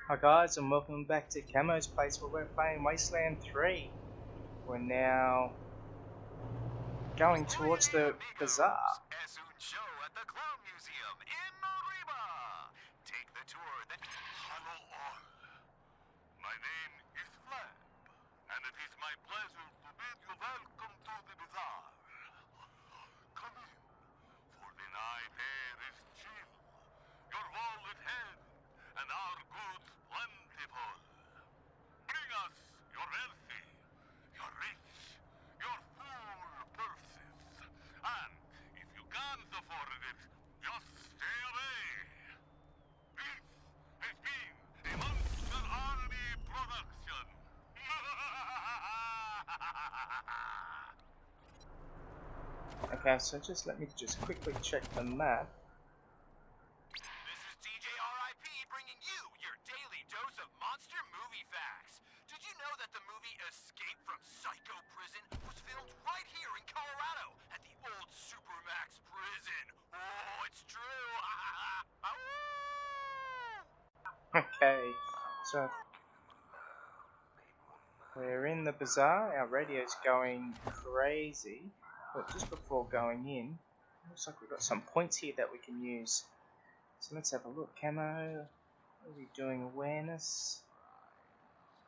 Hi guys, and welcome back to Camo's place where we're playing Wasteland 3. We're now going towards the Bazaar. Es un show at the Clown Museum in Arriba. Take the tour that... Hello all. My name is Flab, and it is my pleasure to bid you welcome to the Bazaar. Come in, for the night air is chill, your wallet heavy, and our goods plentiful. Bring us your wealthy, your rich, your full purses. And if you can't afford it, just stay away. This has been a Monster Army production. Okay, so just let me quickly check the map. This is DJ RIP bringing you your daily dose of monster movie facts. Did you know that the movie Escape from Psycho Prison was filmed right here in Colorado at the old Supermax prison? Oh, it's true. Okay, so we're in the Bazaar. Our radio's going crazy, but just before going in, looks like we've got some points here that we can use. So let's have a look. Camo, what are we doing? Awareness.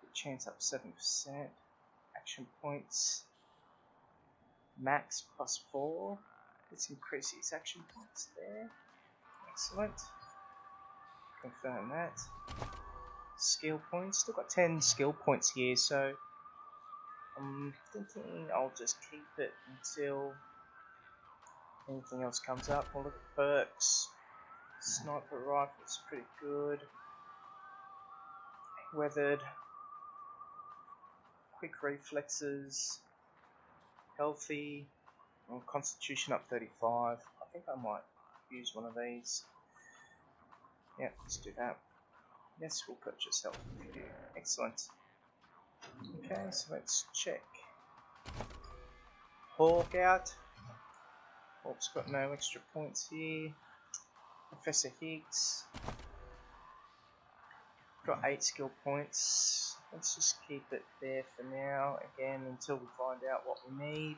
Good chance up 7%. Action points. Max +4. Let's increase his action points there. Excellent. Confirm that. Skill points. Still got 10 skill points here, so I'm thinking I'll just keep it until anything else comes up. We'll look at perks. Sniper rifle's pretty good. Weathered. Quick reflexes. Healthy. And constitution up 35. I think I might use one of these. Yeah, let's do that. Yes, we'll purchase health for you. Excellent. Okay, so let's check. Hawk out. Hawk's got no extra points here. Professor Higgs. Got 8 skill points. Let's just keep it there for now, again, until we find out what we need.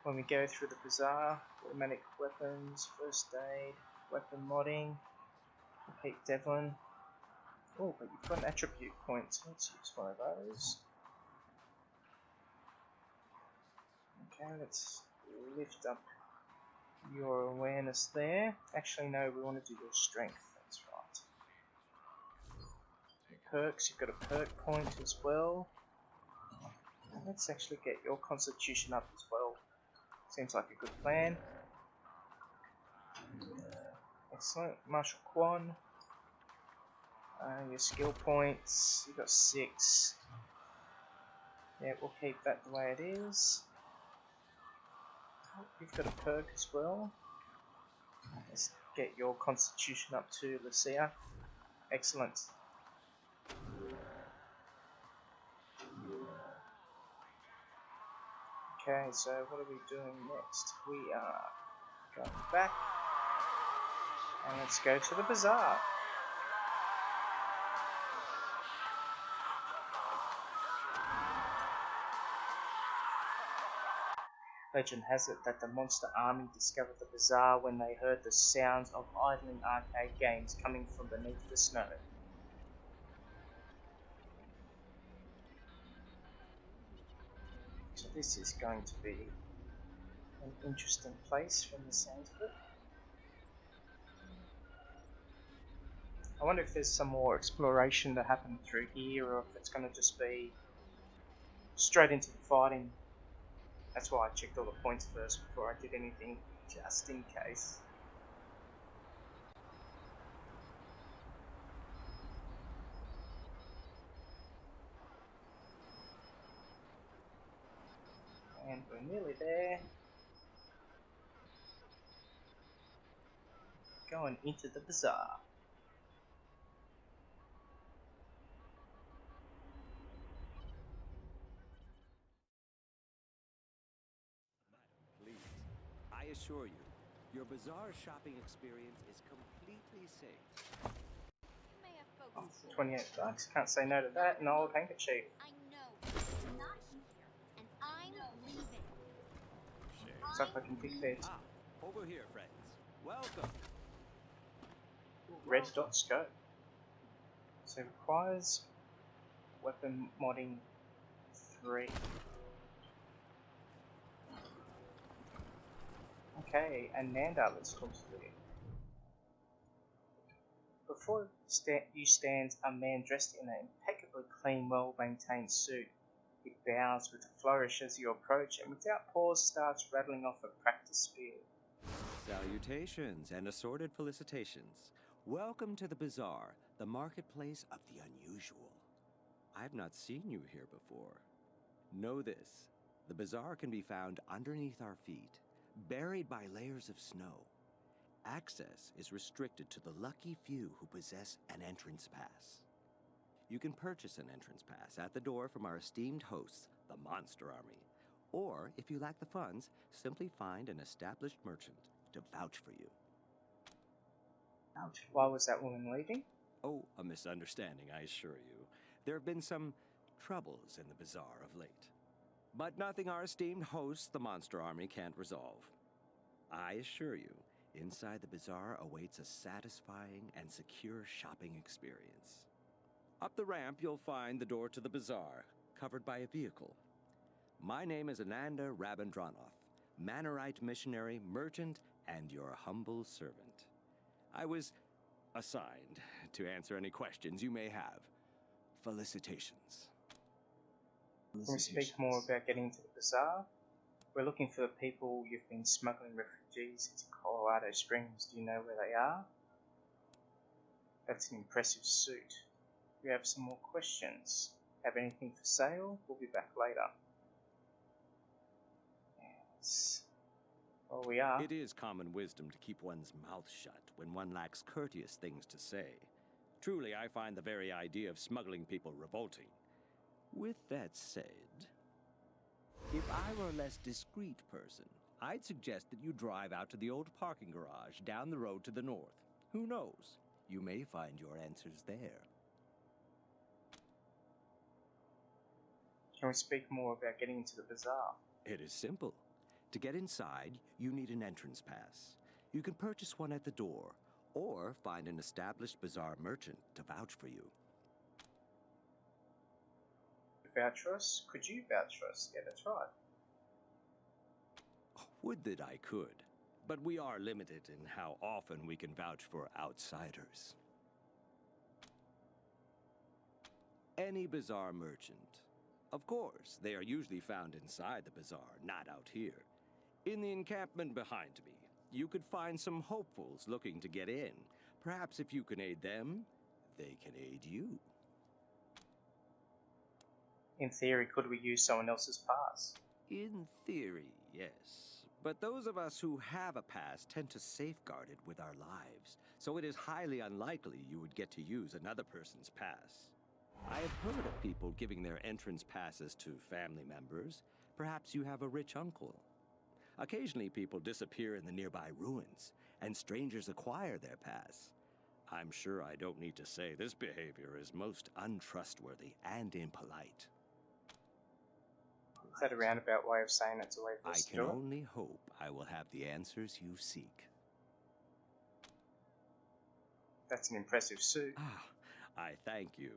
When we go through the Bazaar, automatic weapons, first aid, weapon modding. Keep Devlin. Oh, but you've got an attribute point, so let's use one of those. Okay, let's lift up your awareness there. Actually, no, we want to do your strength, that's right. Your perks, you've got a perk point as well. Let's actually get your constitution up as well. Seems like a good plan. Excellent. Martial Quan. Your skill points, you've got 6. Yeah, we'll keep that the way it is. You've got a perk as well. Let's get your constitution up to Lucia. Excellent. Okay, so what are we doing next? We are going back. And let's go to the Bazaar. Legend has it that the Monster Army discovered the Bazaar when they heard the sounds of idling arcade games coming from beneath the snow. So this is going to be an interesting place from the sounds of it. I wonder if there's some more exploration to happen through here, or if it's going to just be straight into the fighting. That's why I checked all the points first before I did anything, just in case. And we're nearly there. Going into the Bazaar. I assure you, your Bazaar shopping experience is completely safe. You may have folk Oh, 28 bucks. Can't say no to that. An old handkerchief. I know it's not here, and I'm leaving. Looks like I can pick these. Ah, over here, friends. Welcome. Red dot scope. So requires weapon modding 3. Okay, and Nanda, let's talk to you. Before you stands a man dressed in an impeccably clean, well-maintained suit. He bows with a flourish as you approach and without pause starts rattling off a practice spiel. Salutations and assorted felicitations. Welcome to the Bazaar, the marketplace of the unusual. I've not seen you here before. Know this, the Bazaar can be found underneath our feet, buried by layers of snow. Access is restricted to the lucky few who possess an entrance pass. You can purchase an entrance pass at the door from our esteemed hosts, the Monster Army. Or, if you lack the funds, simply find an established merchant to vouch for you. Ouch. Why was that woman leaving? Oh, a misunderstanding, I assure you. There have been some troubles in the Bazaar of late. But nothing our esteemed hosts, the Monster Army, can't resolve. I assure you, inside the Bazaar awaits a satisfying and secure shopping experience. Up the ramp, you'll find the door to the Bazaar, covered by a vehicle. My name is Ananda Rabindranath, Manorite missionary, merchant, and your humble servant. I was assigned to answer any questions you may have. Felicitations. Can we speak more about getting to the Bazaar? We're looking for the people you've been smuggling refugees into Colorado Springs. Do you know where they are? That's an impressive suit. We have some more questions. Have anything for sale? We'll be back later. Yes. Well, we are. It is common wisdom to keep one's mouth shut when one lacks courteous things to say. Truly, I find the very idea of smuggling people revolting. With that said, if I were a less discreet person, I'd suggest that you drive out to the old parking garage down the road to the north. Who knows? You may find your answers there. Can we speak more about getting into the Bazaar? It is simple. To get inside, you need an entrance pass. You can purchase one at the door, or find an established Bazaar merchant to vouch for you. Vouch for us? Could you vouch for us? Yeah, that's right. Would that I could, but we are limited in how often we can vouch for outsiders. Any Bazaar merchant. Of course, they are usually found inside the Bazaar, not out here. In the encampment behind me, you could find some hopefuls looking to get in. Perhaps if you can aid them, they can aid you. In theory, could we use someone else's pass? In theory, yes. But those of us who have a pass tend to safeguard it with our lives, so it is highly unlikely you would get to use another person's pass. I have heard of people giving their entrance passes to family members. Perhaps you have a rich uncle. Occasionally people disappear in the nearby ruins, and strangers acquire their pass. I'm sure I don't need to say this behavior is most untrustworthy and impolite. Is that a roundabout way of saying it's a way for I us to can do it? only hope I will have the answers you seek. That's an impressive suit. Ah, I thank you.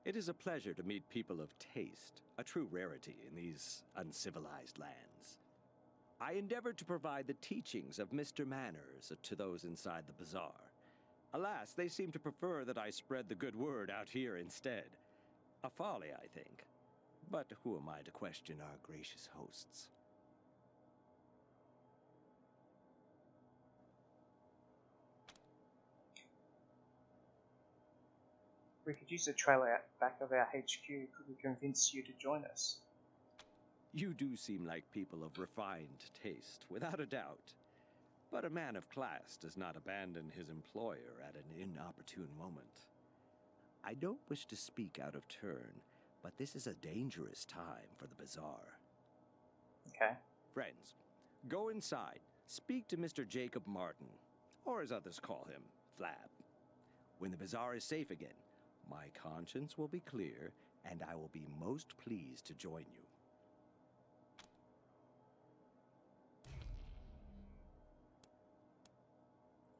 It is a pleasure to meet people of taste, a true rarity in these uncivilized lands. I endeavored to provide the teachings of Mr. Manners to those inside the Bazaar. Alas, they seem to prefer that I spread the good word out here instead. A folly, I think. But who am I to question our gracious hosts? We could use a trailer out back of our HQ. Could we convince you to join us? You do seem like people of refined taste, without a doubt. But a man of class does not abandon his employer at an inopportune moment. I don't wish to speak out of turn, but this is a dangerous time for the Bazaar. Okay. Friends, go inside, speak to Mr. Jacob Martin, or as others call him, Flab. When the Bazaar is safe again, My conscience will be clear, and I will be most pleased to join you.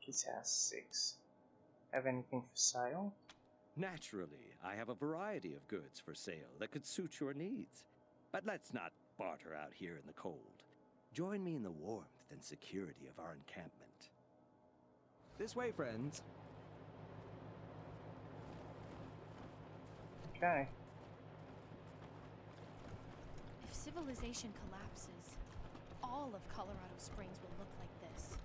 Kids House 6. Have anything for sale? Naturally, I have a variety of goods for sale that could suit your needs. But let's not barter out here in the cold. Join me in the warmth and security of our encampment. This way, friends. Okay. If civilization collapses, all of Colorado Springs will look like this.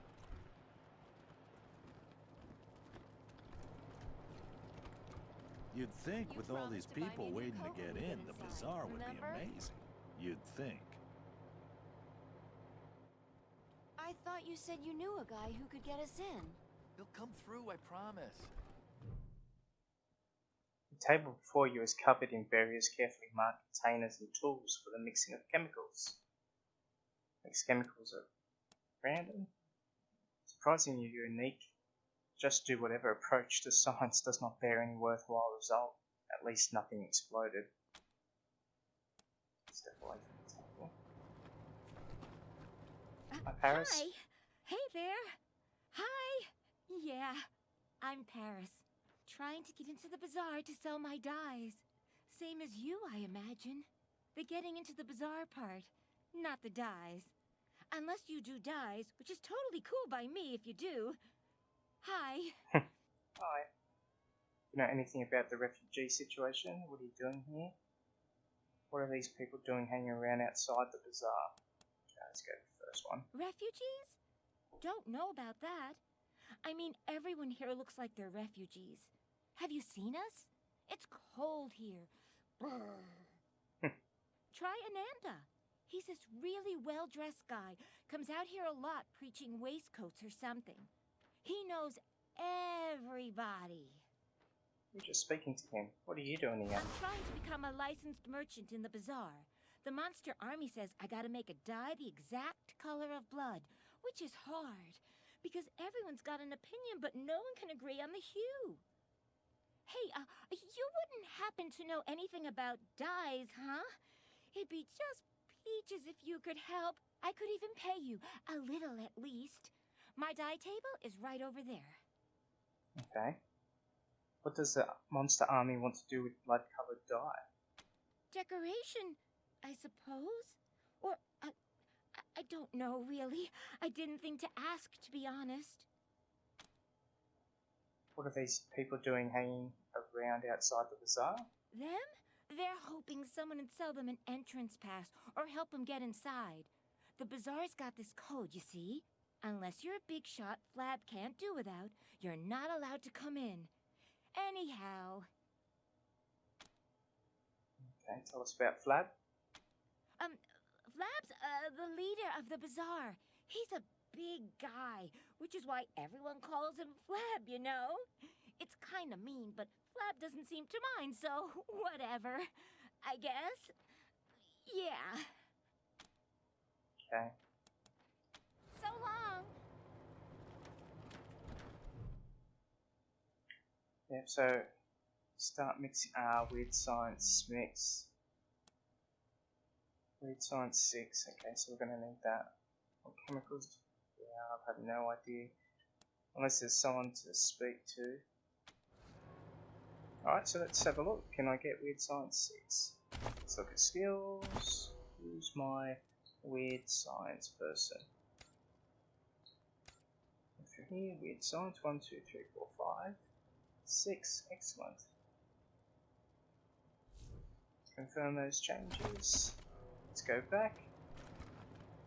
You'd think You with all these promised to buy me people a new waiting to coat get when we in, get the inside, bazaar would remember? be amazing. You'd think. I thought you said you knew a guy who could get us in. He'll come through, I promise. The table before you is covered in various carefully marked containers and tools for the mixing of chemicals. These chemicals are random, surprisingly unique. Just do whatever approach to science does not bear any worthwhile result. At least nothing exploded. Step away from the table. Hi, Paris. Hi. Hey there. Hi. Yeah, I'm Paris. Trying to get into the bazaar to sell my dyes. Same as you, I imagine. The getting into the bazaar part, not the dyes. Unless you do dyes, which is totally cool by me if you do. Hi. Hi. You know anything about the refugee situation? What are you doing here? What are these people doing hanging around outside the bazaar? Okay, let's go to the first one. Refugees? Don't know about that. I mean, everyone here looks like they're refugees. Have you seen us? It's cold here. Brr. Try Ananda. He's this really well-dressed guy. Comes out here a lot preaching waistcoats or something. He knows everybody. You're just speaking to him. What are you doing here? I'm trying to become a licensed merchant in the bazaar. The monster army says I gotta make a dye the exact color of blood, which is hard, because everyone's got an opinion, but no one can agree on the hue. Hey, you wouldn't happen to know anything about dyes, huh? It'd be just peaches if you could help. I could even pay you, a little at least. My dye table is right over there. Okay. What does the monster army want to do with blood-colored dye? Decoration, I suppose? Or, I don't know, really. I didn't think to ask, to be honest. What are these people doing hanging around outside the bazaar? Them? They're hoping someone would sell them an entrance pass or help them get inside. The bazaar's got this code, you see? Unless you're a big shot Flab can't do without, you're not allowed to come in. Anyhow. Okay, tell us about Flab. Flab's, the leader of the bazaar. He's a big guy, which is why everyone calls him Flab, you know? It's kinda mean, but Flab doesn't seem to mind, so whatever. I guess. Yeah. Okay. So long. Yeah, so start mixing weird science mix. Weird science 6, okay, so we're gonna need that. What chemicals? Yeah, I have no idea. Unless there's someone to speak to. Alright, so let's have a look. Can I get weird science 6? Let's look at skills. Who's my weird science person? Through here, weird science, 1, 2, 3, 4, 5, 6, excellent. Confirm those changes. Let's go back.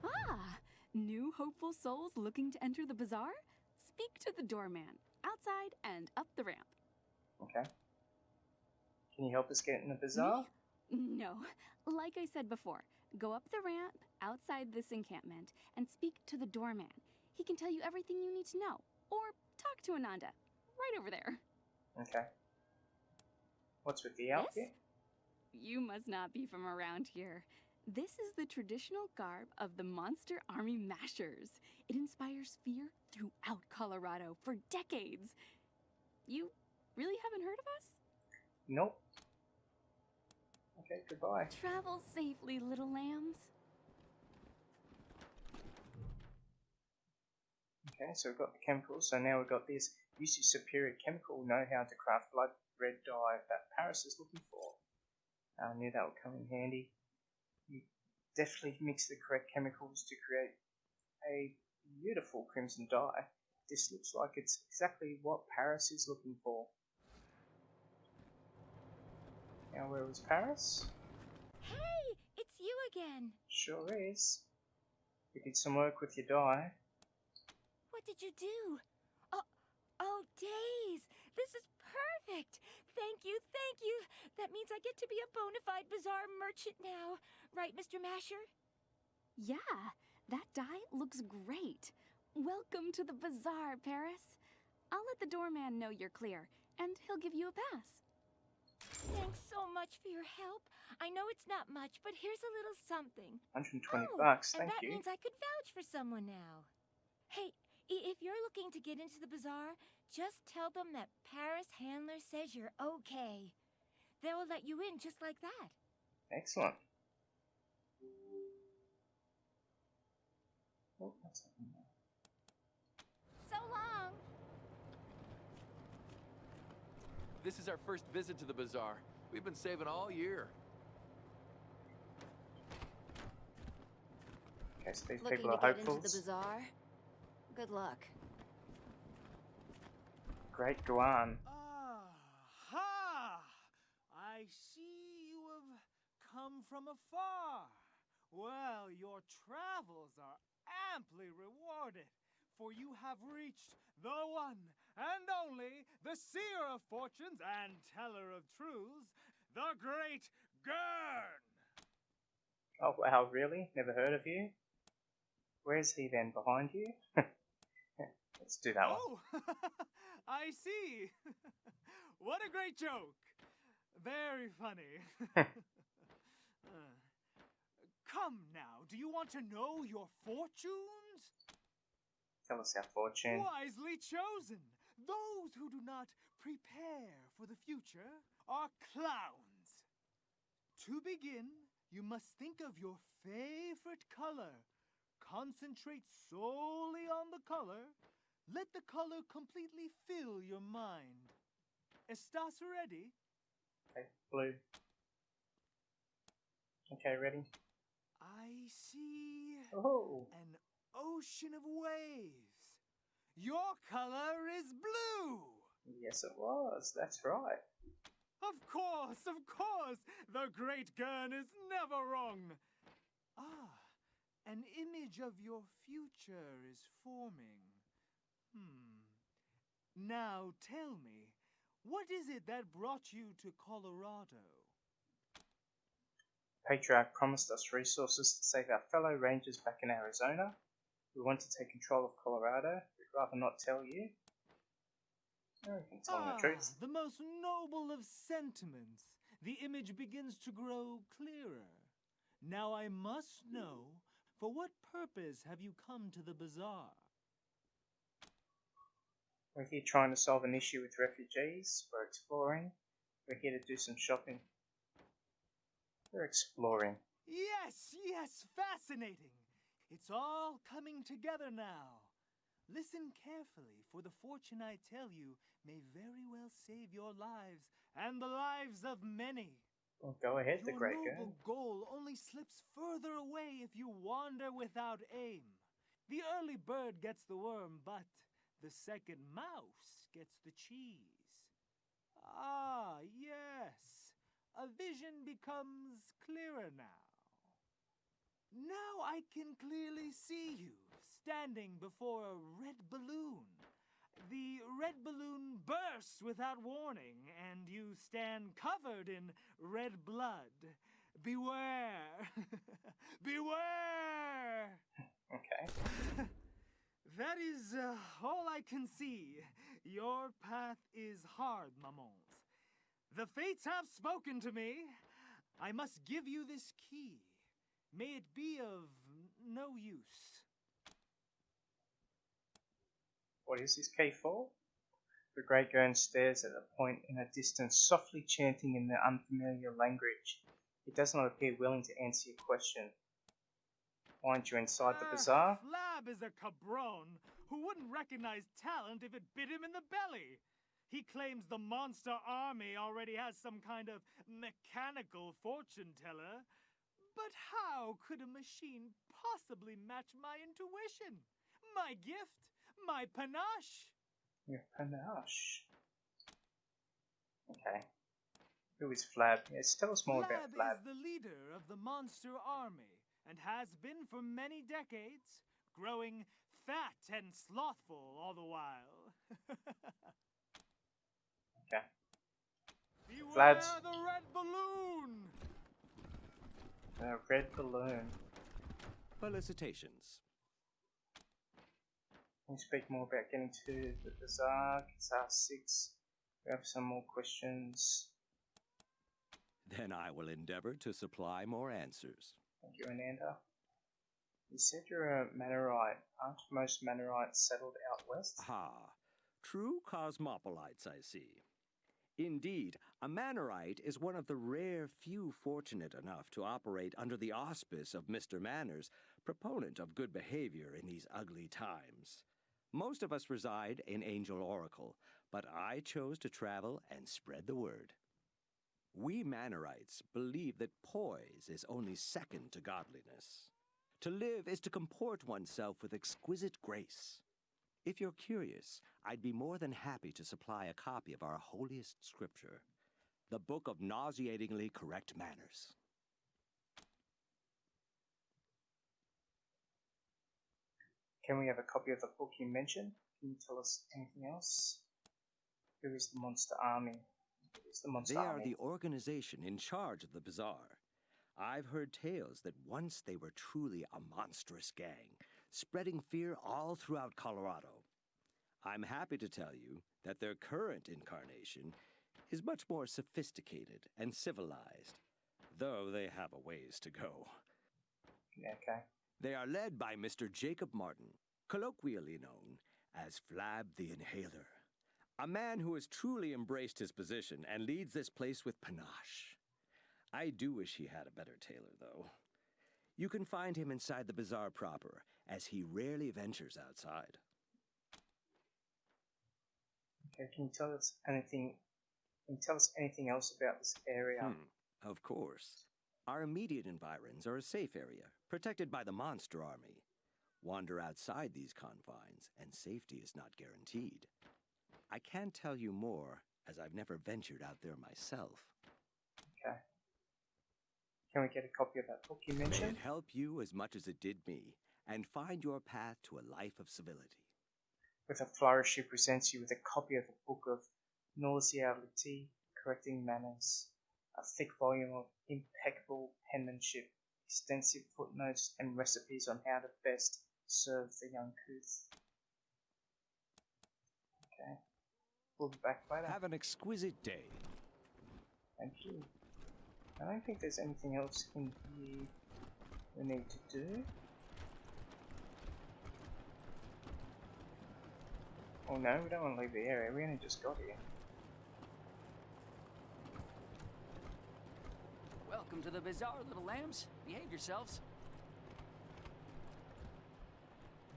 Ah, new hopeful souls looking to enter the bazaar? Speak to the doorman, outside and up the ramp. Okay. Can you help us get in the bazaar? No, like I said before, go up the ramp, outside this encampment, and speak to the doorman. He can tell you everything you need to know. Or talk to Ananda, right over there. Okay. What's with the outfit? You must not be from around here. This is the traditional garb of the Monster Army Mashers. It inspires fear throughout Colorado for decades. You really haven't heard of us? Nope. Okay, goodbye. Travel safely, little lambs. Okay, so we've got the chemicals, so now we've got this. Use your superior chemical know-how to craft blood red dye that Paris is looking for. I knew that would come in handy. You definitely mix the correct chemicals to create a beautiful crimson dye. This looks like it's exactly what Paris is looking for. Now where was Paris? Hey, it's you again. Sure is. We did some work with your dye. What did you do? Oh, Days! This is perfect! Thank you, thank you! That means I get to be a bona fide Bazaar merchant now. Right, Mr. Masher? Yeah, that dye looks great. Welcome to the Bazaar, Paris. I'll let the doorman know you're clear, and he'll give you a pass. Thanks so much for your help. I know it's not much, but here's a little something. 120 oh, bucks, and thank that you. means I could vouch for someone now. Hey, if you're looking to get into the Bazaar, just tell them that Paris Handler says you're okay. They'll let you in just like that. Excellent. Oh, that's happening now. So long! This is our first visit to the Bazaar. We've been saving all year. Okay, so these Looking people to are get into the hopefuls. Bazaar? Good luck. Great Guan. Aha! I see you have come from afar. Well, your travels are amply rewarded, for you have reached the one and only, the seer of fortunes and teller of truths, the great Gurn! Oh wow, really? Never heard of you? Where is he then? Behind you? Let's do that one. Oh, I see. What a great joke. Very funny. Come now, do you want to know your fortunes? Tell us our fortune. Wisely chosen. Those who do not prepare for the future are clowns. To begin, you must think of your favorite color. Concentrate solely on the color. Let the color completely fill your mind. ¿Estás ready? Okay, blue. Okay, ready? I see Oh, an ocean of waves. Your color is blue. yes it was. That's right. Of course. The great Gurn is never wrong. An image of your future is forming. Now tell me, what is it that brought you to Colorado? Patriarch promised us resources to save our fellow rangers back in Arizona. We want to take control of Colorado. We'd rather not tell you. No, you can tell them the truth. The most noble of sentiments. The image begins to grow clearer. Now I must know, for what purpose have you come to the Bazaar? We're here trying to solve an issue with refugees. We're exploring. We're here to do some shopping. We're exploring. Yes, fascinating. It's all coming together now. Listen carefully, for the fortune I tell you may very well save your lives and the lives of many. Well, go ahead, the Your great noble girl. goal only slips further away if you wander without aim. The early bird gets the worm, but the second mouse gets the cheese. Ah, yes. A vision becomes clearer now. Now I can clearly see you, standing before a red balloon. The red balloon bursts without warning, and you stand covered in red blood. Beware! Beware! Okay. That is all I can see. Your path is hard, Mamons. The fates have spoken to me. I must give you this key. May it be of no use. What is this key for? The great gurn stares at a point in a distance, softly chanting in the unfamiliar language. He does not appear willing to answer your question. Find you inside the bazaar? Flab is a cabron who wouldn't recognize talent if it bit him in the belly. He claims the monster army already has some kind of mechanical fortune teller. But how could a machine possibly match my intuition? My gift? My panache? Your panache. Okay. Who is Flab? Yes, tell us more about Flab. Is the leader of the monster army and has been for many decades, growing fat and slothful all the while. Okay. Beware Flab's the red balloon! the red balloon. Felicitations. Can you speak more about getting to the bazaar? Bazaar 6. We have some more questions. Then I will endeavor to supply more answers. Thank you, Ananda. You said you're a Manorite. Aren't most Manorites settled out west? Ha! True cosmopolites, I see. Indeed, a Manorite is one of the rare few fortunate enough to operate under the auspice of Mr. Manners, proponent of good behavior in these ugly times. Most of us reside in Angel Oracle, but I chose to travel and spread the word. We Manorites believe that poise is only second to godliness. To live is to comport oneself with exquisite grace. If you're curious, I'd be more than happy to supply a copy of our holiest scripture, the Book of Nauseatingly Correct Manners. Can we have a copy of the book you mentioned? Can you tell us anything else? Who is the Monster Army? Who is the Monster They Army? are the organization in charge of the bazaar. I've heard tales that once they were truly a monstrous gang, spreading fear all throughout Colorado. I'm happy to tell you that their current incarnation is much more sophisticated and civilized, though they have a ways to go. Okay. They are led by Mr. Jacob Martin, colloquially known as Flab the Inhaler, a man who has truly embraced his position and leads this place with panache. I do wish he had a better tailor, though. You can find him inside the bazaar proper, as he rarely ventures outside. Okay, can you tell us anything? Can you tell us anything else about this area? Of course. Our immediate environs are a safe area, protected by the monster army. Wander outside these confines, and safety is not guaranteed. I can't tell you more, as I've never ventured out there myself. Okay. Can we get a copy of that book you May mentioned? it help you as much as it did me, and find your path to a life of civility. With a flourish, she presents you with a copy of the Book of Nauseatingly Correcting Manners, a thick volume of impeccable penmanship, extensive footnotes, and recipes on how to best serve the young couth. Okay. We'll be back later. Have an exquisite day. Thank you. I don't think there's anything else in here we need to do. Oh no, we don't want to leave the area, we only just got here. Welcome to the bazaar, little lambs. Behave yourselves.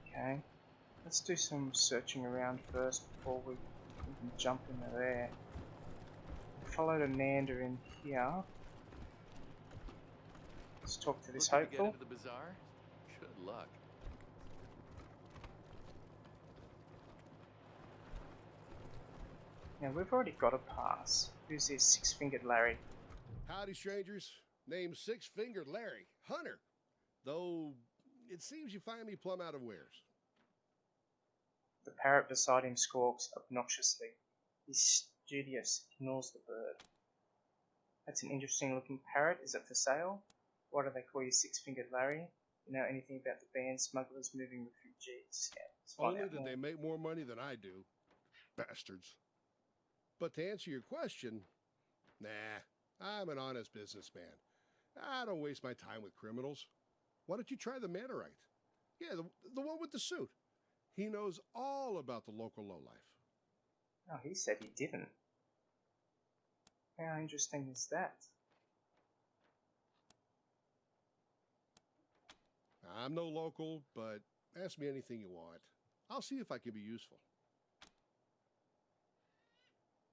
Okay. Let's do some searching around first before we can jump into there. Followed Ananda in here. Let's talk to this Looking to get hopeful. into the bazaar? Good luck. Now we've already got a pass. Who's this six-fingered Larry? Howdy, strangers. Name's Six-Fingered Larry, Hunter. Though, it seems you find me plumb out of wares. The parrot beside him squawks obnoxiously. He's studious, ignores the bird. That's an interesting looking parrot. Is it for sale? Why do they call you Six-Fingered Larry? You know anything about the band smugglers moving refugees? Yeah, let's find Only out that more. they make more money than I do. Bastards. But to answer your question, nah, I'm an honest businessman. I don't waste my time with criminals. Why don't you try the Manorite? Yeah, the one with the suit. He knows all about the local lowlife. Oh, he said he didn't. How interesting is that? I'm no local, but ask me anything you want. I'll see if I can be useful.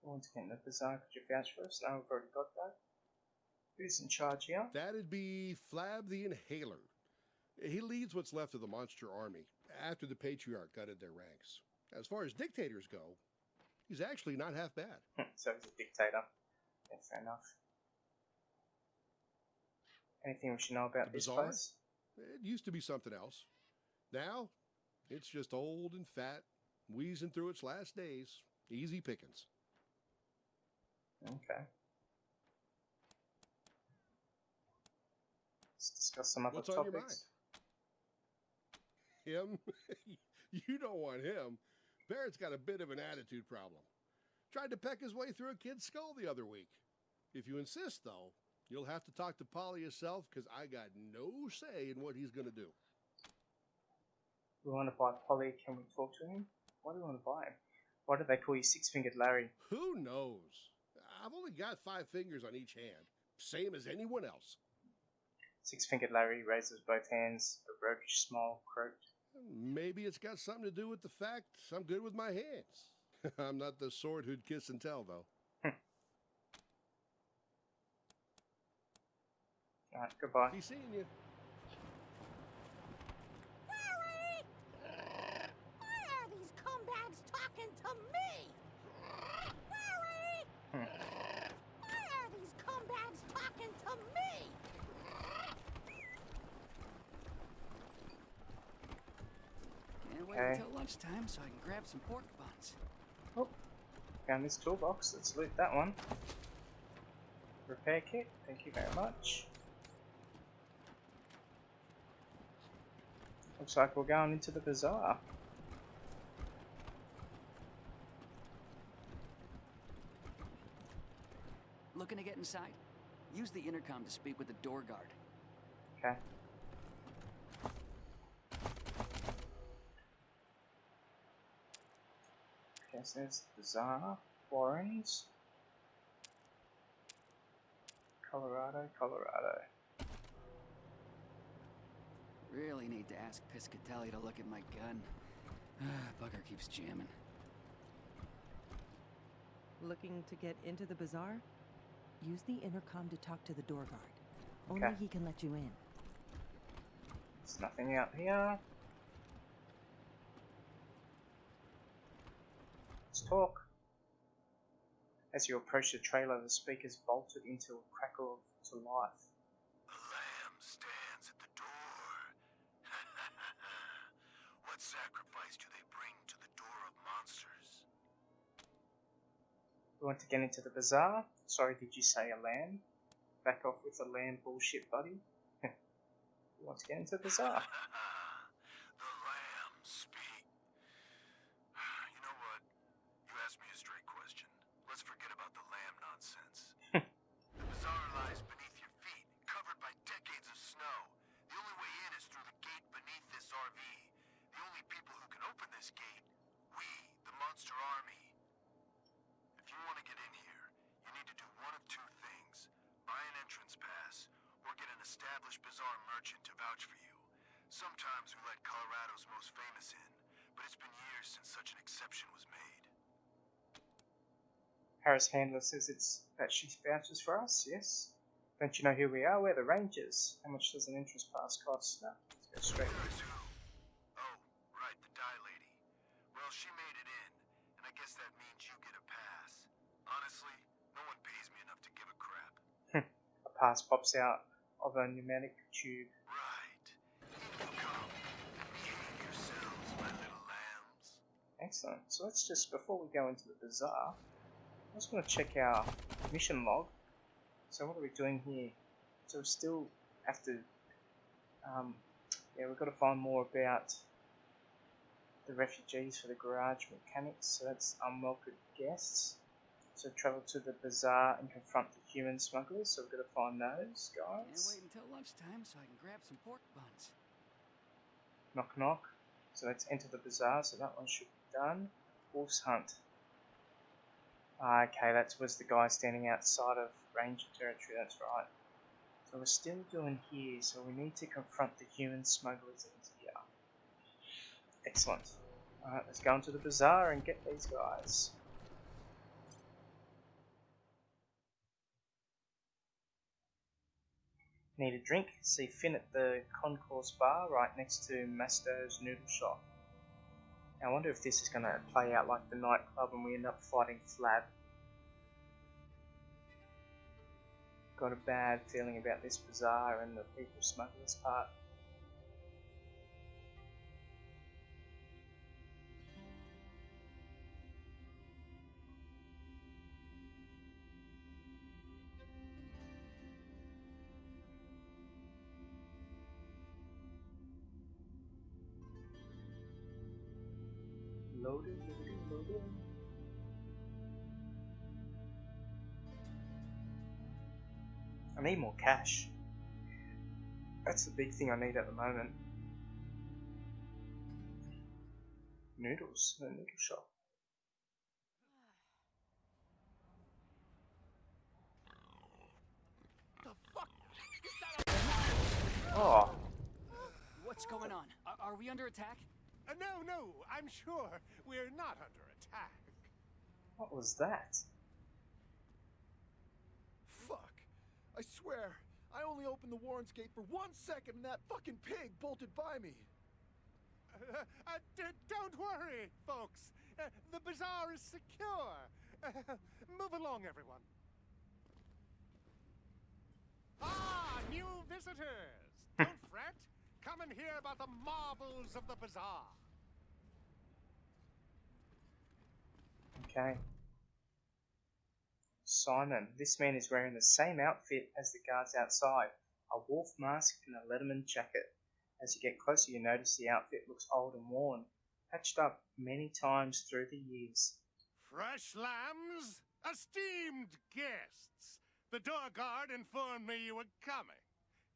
Once again, the Bazaar, could you vouch for us? No, we've already got that. Who's in charge here? That'd be Flab the Inhaler. He leads what's left of the monster army after the Patriarch gutted their ranks. As far as dictators go, he's actually not half bad. So he's a dictator. Yeah, fair enough. Anything we should know about this Bazaar? place? It used to be something else. Now, it's just old and fat, wheezing through its last days. Easy pickings. Okay. Let's discuss some other What's on your mind? topics. Him? You don't want him. Barrett's got a bit of an attitude problem. Tried to peck his way through a kid's skull the other week. If you insist, though, you'll have to talk to Polly yourself, because I got no say in what he's going to do. We want to buy Polly. Can we talk to him? Why do we want to buy him? Why do they call you Six-Fingered Larry? Who knows? I've only got 5 fingers on each hand. Same as anyone else. Six-Fingered Larry raises both hands. A roguish smile croaked. Maybe it's got something to do with the fact I'm good with my hands. I'm not the sort who'd kiss and tell, though. Alright, goodbye. Be seeing you. Larry! Why are these scumbags talking to me? Larry! Why are these scumbags talking to me? Can't wait Okay. until lunchtime so I can grab some pork buns. Oh, found this toolbox. Let's loot that one. Repair kit. Thank you very much. Looks like we're going into the bazaar. Looking to get inside? Use the intercom to speak with the door guard. Okay. Okay, so there's the bazaar. Warrens. Colorado. Really need to ask Piscatelli to look at my gun. Bugger keeps jamming. Looking to get into the bazaar? Use the intercom to talk to the door guard. Okay. Only he can let you in. There's nothing out here. Let's talk. As you approach the trailer, the speakers bolted into a crackle to life. The lamb stands at the door. What sacrifice do they bring to the door of monsters? We want to get into the bazaar? Sorry, did you say a lamb? Back off with the lamb bullshit, buddy. We want to get into the bazaar. The lambs speak. You know what? You asked me a straight question. Let's forget about the lamb nonsense. The bazaar lies beneath your feet, covered by decades of snow. The only way in is through the gate beneath this RV. The only people who can open this gate, we, the monster army. If you want to get in here, you need to do one of 2 things. Buy an entrance pass, or get an established bazaar merchant to vouch for you. Sometimes we let Colorado's most famous in, but it's been years since such an exception was made. Harris Handler says that she vouches for us, yes. Don't you know who we are? We're the Rangers. How much does an entrance pass cost? No, let's go straight. Who's who? Oh, right, the Dye Lady. Well, she made it in, and I guess that means you get a pass. Honestly, no one pays me enough to give a crap. A pass pops out of a pneumatic tube. Right. In you come. Behave yourselves, my little lambs. Excellent. So let's just, before we go into the bazaar, I just want to check our mission log. So what are we doing here? So we still have to, we've got to find more about the refugees for the garage mechanics. So that's unwelcome guests. So travel to the bazaar and confront the human smugglers. So we've got to find those Can't guys. wait until lunchtime so I can grab some pork buns. Knock knock. So let's enter the bazaar. So that one should be done. Wolf's Hunt. Okay, that was the guy standing outside of Ranger territory, that's right. So we're still doing here, so we need to confront the human smugglers in here. Excellent. Alright, let's go into the bazaar and get these guys. Need a drink? See Finn at the concourse bar right next to Masto's noodle shop. Now, I wonder if this is going to play out like the nightclub and we end up fighting Flab. Got a bad feeling about this bazaar and the people smugglers part. Loading. I need more cash. That's the big thing I need at the moment. Noodles, the noodle shop. Oh. What's going on? Are we under attack? No, I'm sure we're not under attack. What was that? Fuck. I swear, I only opened the Warren's gate for 1 second and that fucking pig bolted by me. Don't worry, folks. The bazaar is secure. Move along, everyone. New visitors. Don't fret. Come and hear about the marvels of the bazaar. Okay. Simon. This man is wearing the same outfit as the guards outside. A wolf mask and a Letterman jacket. As you get closer, you notice the outfit looks old and worn, patched up many times through the years. Fresh lambs, esteemed guests. The door guard informed me you were coming.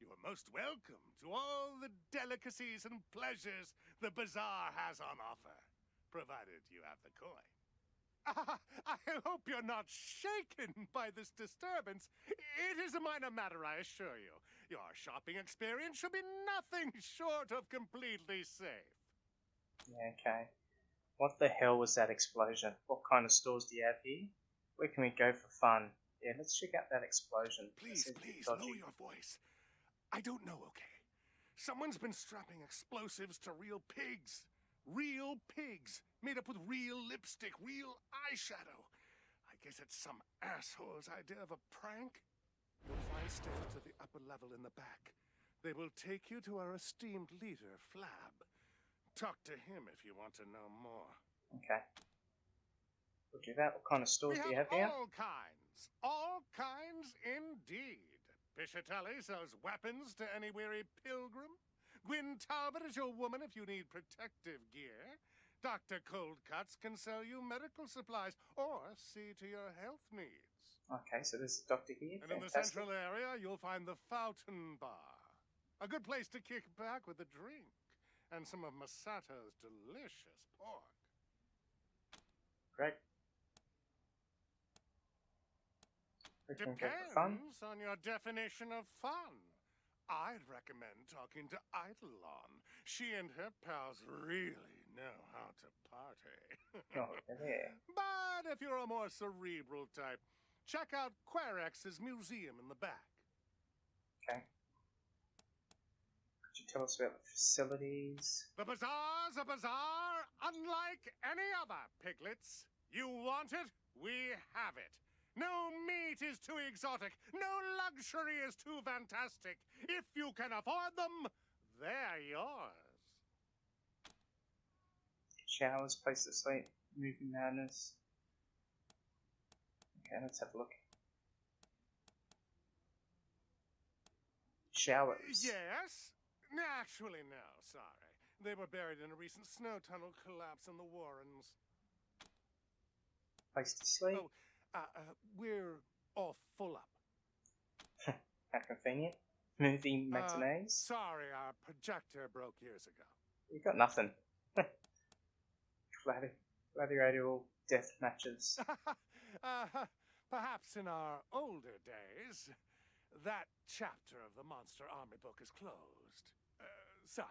You are most welcome to all the delicacies and pleasures the bazaar has on offer, provided you have the coin. I hope you're not shaken by this disturbance. It is a minor matter, I assure you. Your shopping experience should be nothing short of completely safe. Yeah, okay. What the hell was that explosion? What kind of stores do you have here? Where can we go for fun? Yeah, let's check out that explosion. Please, lower your voice. I don't know, okay? Someone's been strapping explosives to real pigs. Real pigs, made up with real lipstick, real eyeshadow. I guess it's some asshole's idea of a prank. You'll find stairs to the upper level in the back. They will take you to our esteemed leader, Flab. Talk to him if you want to know more. Okay. We'll do that. What kind of stores do you have here? All kinds indeed. Piscitelli sells weapons to any weary pilgrim. Gwyn Talbot is your woman if you need protective gear. Dr. Coldcuts can sell you medical supplies or see to your health needs. Okay, so there's a doctor here. And in the central area, you'll find the Fountain Bar. A good place to kick back with a drink and some of Masato's delicious pork. Great. Depends on your definition of fun. I'd recommend talking to Eidolon. She and her pals really know how to party. Oh, yeah. But if you're a more cerebral type, check out Querex's museum in the back. Okay. Could you tell us about the facilities? The bazaar's a bazaar unlike any other, piglets. You want it? We have it. No meat is too exotic. No luxury is too fantastic. If you can afford them, they're yours. Showers, place to sleep, movie madness. Okay, let's have a look. Showers. Yes? Actually, no, sorry. They were buried in a recent snow tunnel collapse in the Warrens. Place to sleep. Oh, we're all full up. How convenient. Movie matinees. Sorry, our projector broke years ago. You got nothing. Gladiatorial death matches. Perhaps in our older days, that chapter of the Monster Army book is closed. Sorry.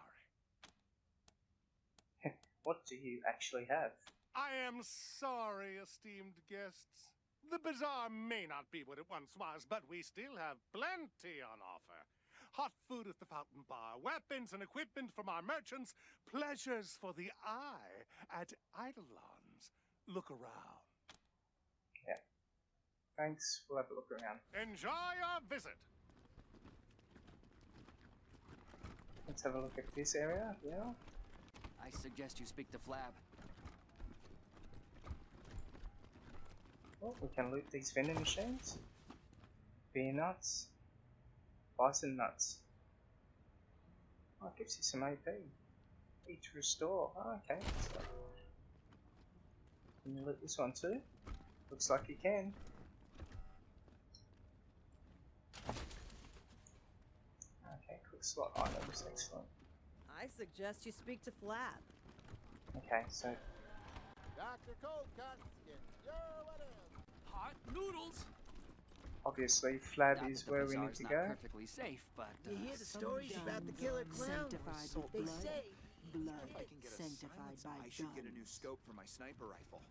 What do you actually have? I am sorry, esteemed guests. The bazaar may not be what it once was, but we still have plenty on offer. Hot food at the fountain bar, weapons and equipment from our merchants, pleasures for the eye at Eidolon's. Look around. Yeah. Thanks. We'll have a look around. Enjoy your visit. Let's have a look at this area. Yeah. I suggest you speak to Flab. Oh, we can loot these vending machines. Beer nuts. Bison nuts. Oh, it gives you some AP. E to restore. Oh, okay. So, can you loot this one too? Looks like you can. Okay, quick slot items. Excellent. I suggest you speak to Flab. Okay, so Dr. Cold Cotton, you're what is? Hot noodles. obviously Flab Not is that the where we need bazaar's to not go. perfectly safe, but You hear the stories about the killer clown? Sanctified They with blood. say Blood. If I can get a Sanctified silence, by I should get a guns. new scope for my sniper rifle.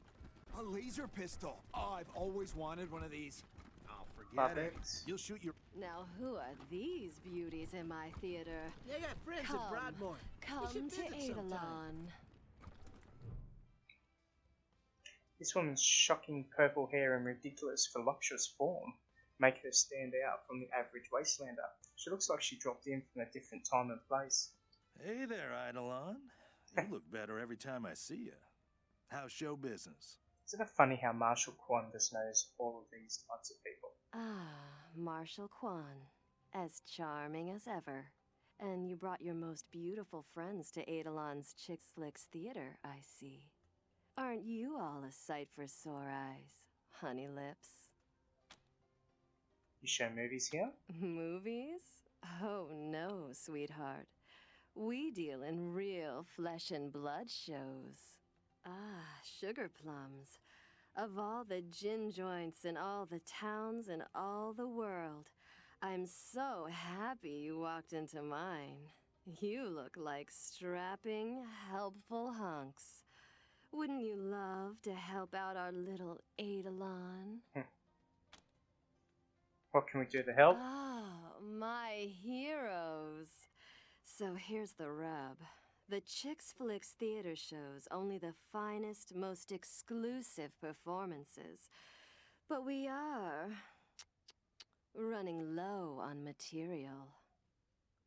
A laser pistol. Oh, I've always wanted one of these. Oh, forget it. Puppets. You'll shoot your... Now, who are these beauties in my theater? they got friends Come. at Broadmoor. Come should to visit sometime. Eidolon. This woman's shocking purple hair and ridiculous voluptuous form make her stand out from the average Wastelander. She looks like she dropped in from a different time and place. Hey there, Eidolon. You look better every time I see you. How's show business? Isn't it funny how Marshall Kwan just knows all of these types of people? Ah, Marshall Kwan. As charming as ever. And you brought your most beautiful friends to Eidolon's Chicks Flicks Theater, I see. Aren't you all a sight for sore eyes, honey lips? You show movies here? Movies? Oh no, sweetheart. We deal in real flesh and blood shows. Ah, sugar plums. Of all the gin joints in all the towns in all the world, I'm so happy you walked into mine. You look like strapping, helpful hunks. Wouldn't you love to help out our little Eidolon? What can we do to help? Oh, my heroes. So here's the rub. The Chicks Flicks theater shows only the finest, most exclusive performances. But we are running low on material.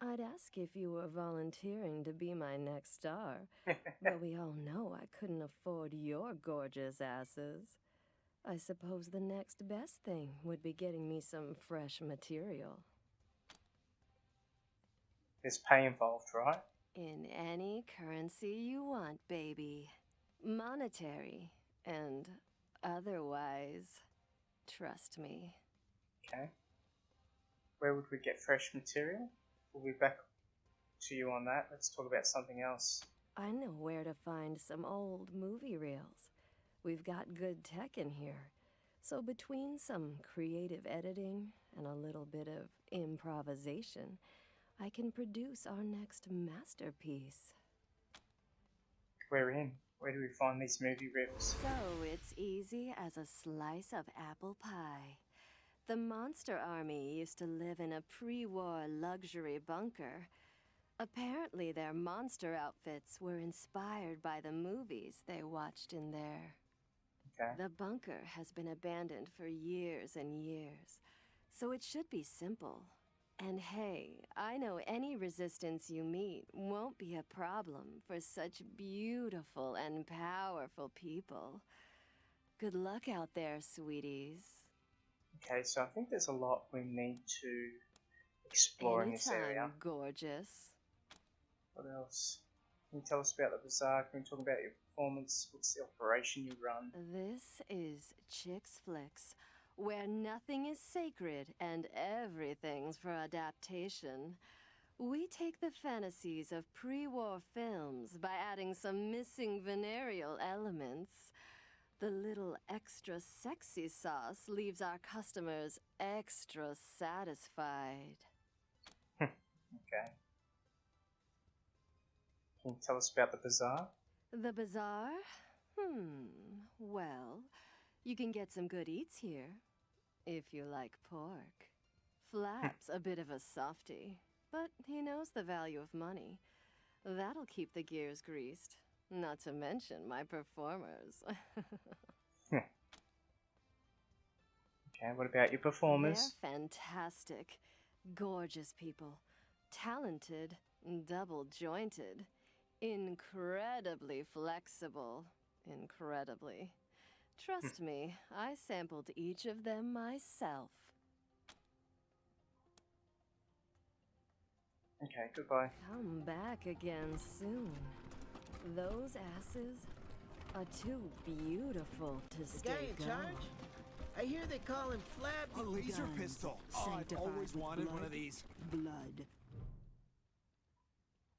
I'd ask if you were volunteering to be my next star, but we all know I couldn't afford your gorgeous asses. I suppose the next best thing would be getting me some fresh material. There's pay involved, right? In any currency you want, baby. Monetary and otherwise. Trust me. Okay. Where would we get fresh material? We'll be back to you on that. Let's talk about something else. I know where to find some old movie reels. We've got good tech in here. So between some creative editing and a little bit of improvisation, I can produce our next masterpiece. We're in. Where do we find these movie reels? So it's easy as a slice of apple pie. The Monster Army used to live in a pre-war luxury bunker. Apparently their monster outfits were inspired by the movies they watched in there. Okay. The bunker has been abandoned for years and years, so it should be simple. And hey, I know any resistance you meet won't be a problem for such beautiful and powerful people. Good luck out there, sweeties. Okay, so I think there's a lot we need to explore in this area. Anytime, gorgeous. What else? Can you tell us about the bazaar? Can we talk about your performance? What's the operation you run? This is Chicks Flicks, where nothing is sacred and everything's for adaptation. We take the fantasies of pre-war films by adding some missing venereal elements. The little extra sexy sauce leaves our customers extra satisfied. Okay. Can you tell us about the bazaar? The bazaar? Well, you can get some good eats here, if you like pork. Flap's a bit of a softy, but he knows the value of money. That'll keep the gears greased, not to mention my performers. Okay, what about your performers? They're fantastic. Gorgeous people. Talented, double-jointed, incredibly flexible. Incredibly. Trust me, I sampled each of them myself. Okay, goodbye. Come back again soon. Those asses are too beautiful to The stay guy in gone. charge? I hear they call him Flab. A laser pistol. Oh, I've always wanted one of these. Blood.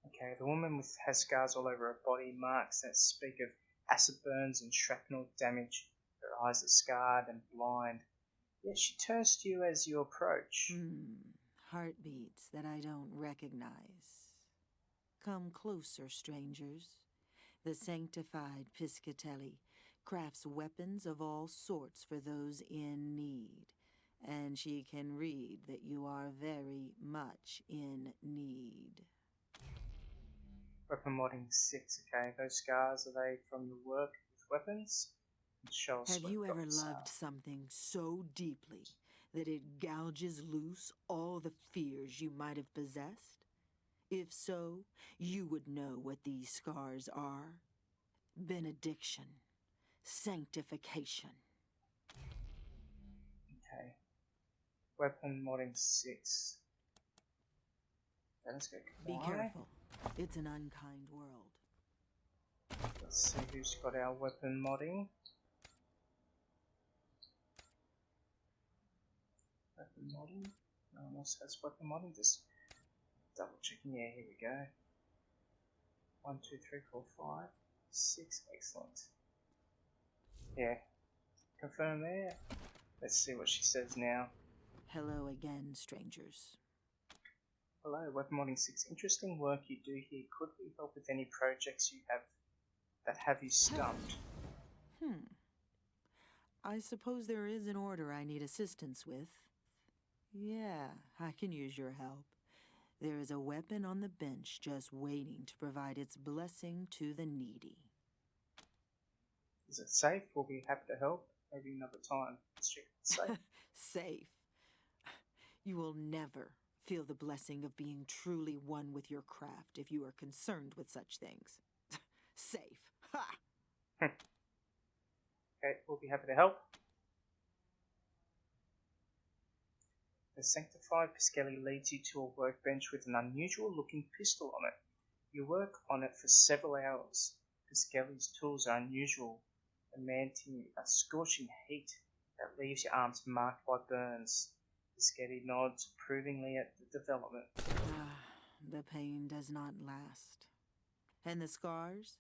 Okay, the woman has scars all over her body, marks that speak of acid burns and shrapnel damage. Her eyes are scarred and blind. Yet she turns to you as you approach. Heartbeats that I don't recognize. Come closer, strangers. The sanctified Piscatelli crafts weapons of all sorts for those in need, and she can read that you are very much in need. Weapon modding 6, okay. Those scars, are they from your work with weapons? Show us Have what you we've got ever for sale. loved something so deeply that it gouges loose all the fears you might have possessed? If so, you would know what these scars are. Benediction. Sanctification. Okay. Weapon modding 6. Okay, let's go. Be Why? careful. It's an unkind world. Let's see who's got our weapon modding. Weapon modding? No one else has weapon modding. Just double checking. Yeah, here we go. 1, 2, 3, 4, 5, 6. Excellent. Yeah. Confirm there. Let's see what she says now. Hello again, strangers. Hello, Weapon Modding 6. Interesting work you do here. Could we help with any projects you have that have you stumped? I suppose there is an order I need assistance with. Yeah, I can use your help. There is a weapon on the bench just waiting to provide its blessing to the needy. Is it safe? We'll be happy to help. Maybe another time. Let's check if it's safe. Safe. You will never feel the blessing of being truly one with your craft if you are concerned with such things. Safe. Ha! Okay, we'll be happy to help. The Sanctified Piscelli leads you to a workbench with an unusual looking pistol on it. You work on it for several hours. Piscelli's tools are unusual, demanding a scorching heat that leaves your arms marked by burns. Piscelli nods approvingly at the development. The pain does not last. And the scars?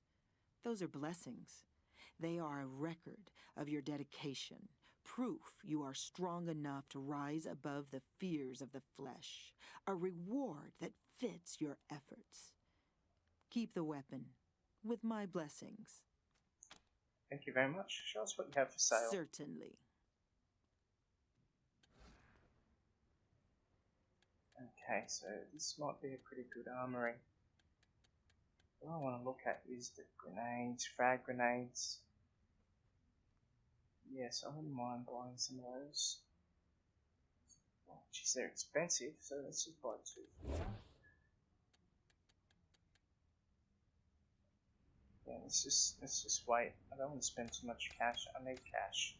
Those are blessings. They are a record of your dedication, proof you are strong enough to rise above the fears of the flesh, a reward that fits your efforts. Keep the weapon, with my blessings. Thank you very much. Show us what you have for sale. Certainly. Okay, so this might be a pretty good armory. What I want to look at is the grenades, frag grenades. Yes, I wouldn't mind buying some of those. Well, geez, they're expensive, so let's just buy 2 for now. Yeah, let's just wait. I don't want to spend too much cash. I need cash.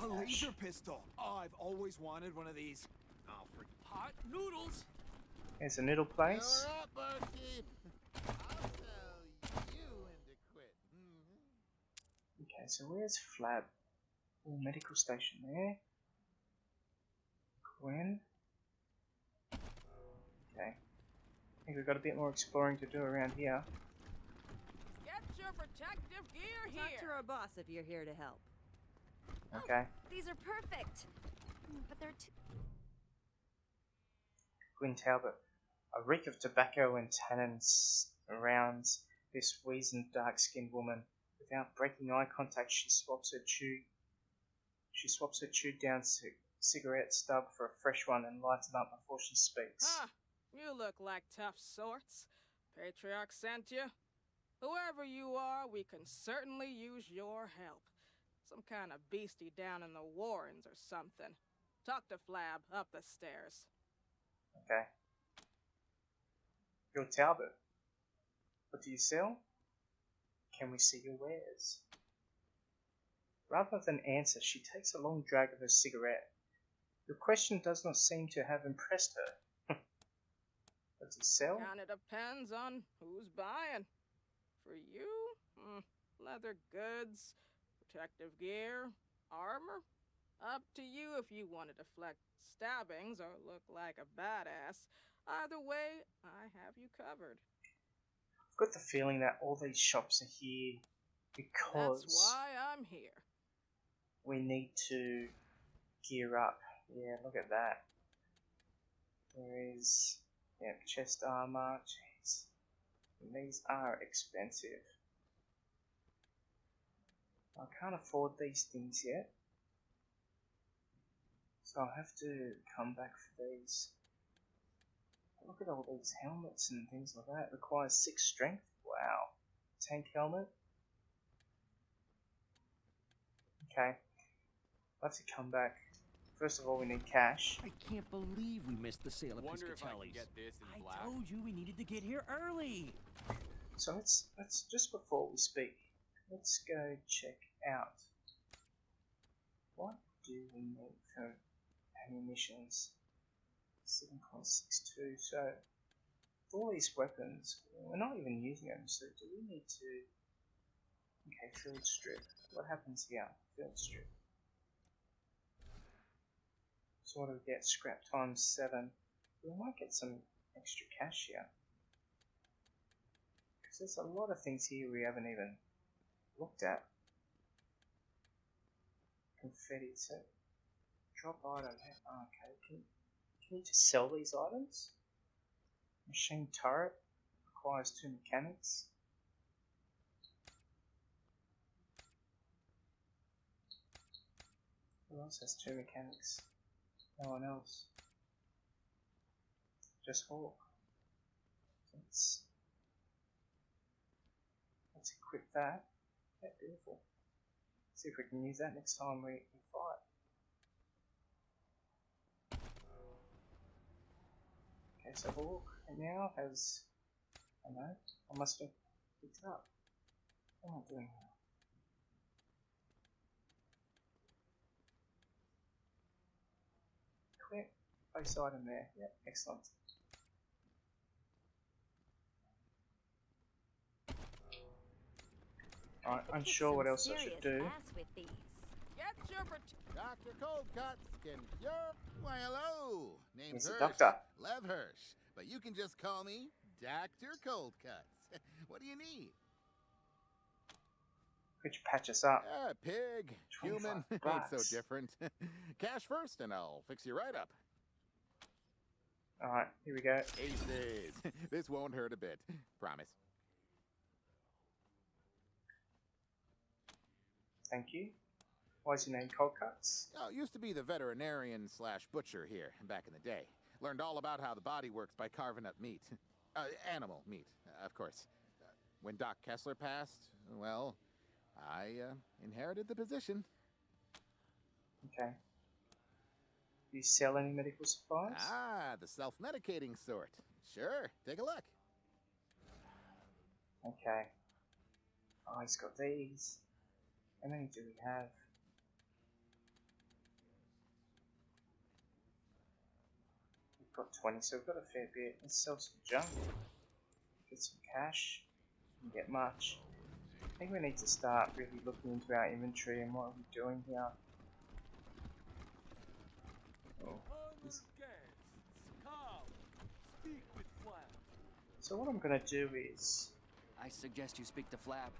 A laser pistol. Oh, I've always wanted one of these. Oh, for hot noodles. Here's a noodle place. You're up, barkeep. I'll tell you when to quit. Okay, so where's Flab? Oh, medical station there. Gwen. Okay. I think we've got a bit more exploring to do around here. Get your your protective gear here. Talk to our boss if you're here to help. Okay. These are perfect. But they're too... Quinn Talbot. A reek of tobacco and tannin surrounds this weazened, dark-skinned woman. Without breaking eye contact, she swaps her chewed down cigarette stub for a fresh one and lights it up before she speaks. Huh. You look like tough sorts. Patriarch sent you. Whoever you are, we can certainly use your help. Some kind of beastie down in the Warrens or something. Talk to Flab up the stairs. Okay. You're Talbot. What do you sell? Can we see your wares? Rather than answer, she takes a long drag of her cigarette. Your question does not seem to have impressed her. What do you sell? Kinda depends on who's buying. For you, leather goods, protective gear, armor. Up to you if you want to deflect stabbings or look like a badass. Either way, I have you covered. I've got the feeling that all these shops are here because That's why I'm here. we need to gear up. Yeah, look at that. There is, yeah, chest armor. Jeez. And these are expensive. I can't afford these things yet. So I'll have to come back for these. Look at all these helmets and things like that. It requires 6 strength. Wow. Tank helmet. Okay. I'll have to come back. First of all, we need cash. I can't believe we missed the sale of Wonder if I can Piscatelli's. get this in I black. told you we needed to get here early. So let's just before we speak, let's go check out what do we need for ammunitions. 7.62. So for all these weapons, we're not even using them. So do we need to? Okay, field strip. What happens here? Field strip. So what do we get? Scrap times 7. We might get some extra cash here. Because there's a lot of things here we haven't even looked at. Confetti, so drop item. Okay, can you just sell these items? Machine turret requires 2 mechanics. Who else has 2 mechanics? No one else. Just Hawk. Let's equip that. Yeah, beautiful. See if we can use that next time we fight. Okay, so Hawk now has. I know, I must have picked it up. What am I doing now? Equip. Place item there. Yeah, excellent. Alright, unsure what else I should do. Get your Dr. Coldcuts can cure. Why, hello. Name's He's a Hirsch. doctor. Lev Hirsch. But you can just call me Dr. Coldcuts. What do you need? Could you patch us up? Pig, 25 human, ain't bucks. so different. Cash first and I'll fix you right up. Alright, here we go. Aces. This won't hurt a bit. Promise. Thank you. Why is your name Cold Cuts? Oh, used to be the veterinarian slash butcher here back in the day. Learned all about how the body works by carving up meat. Animal meat, of course. When Doc Kessler passed, well, I inherited the position. Okay. Do you sell any medical supplies? Ah, the self-medicating sort. Sure, take a look. Okay. Oh, he's got these. How many do we have? We've got 20, so we've got a fair bit. Let's sell some junk. Get some cash. Didn't get much. I think we need to start really looking into our inventory and what we're doing here. Oh, this- So what I'm going to do is... I suggest you speak to Flab.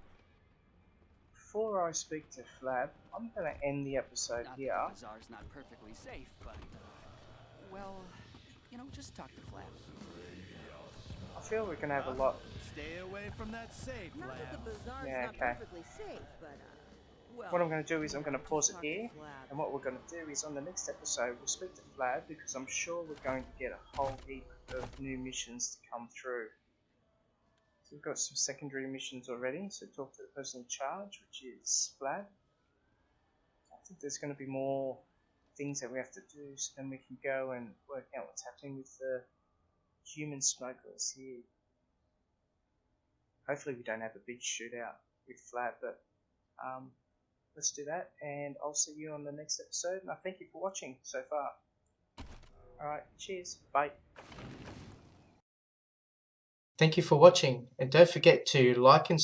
before I speak to Flab, I'm going to end the episode Not here. that the bazaar's not perfectly safe, but well, you know, just talk to Flap. I feel we're going to have a lot. Stay away from that safe, Not that the bazaar's Yeah, not okay. perfectly safe, but well. What I'm going to do is I'm going to just pause it talk to here, Flab. and what we're going to do is on the next episode we'll speak to Flab because I'm sure we're going to get a whole heap of new missions to come through. So we've got some secondary missions already, so talk to the person in charge, which is Flab. I think there's going to be more things that we have to do, so then we can go and work out what's happening with the human smugglers here. Hopefully we don't have a big shootout with Flab, but let's do that, and I'll see you on the next episode, and I thank you for watching so far. Alright, cheers, bye. Thank you for watching, and don't forget to like and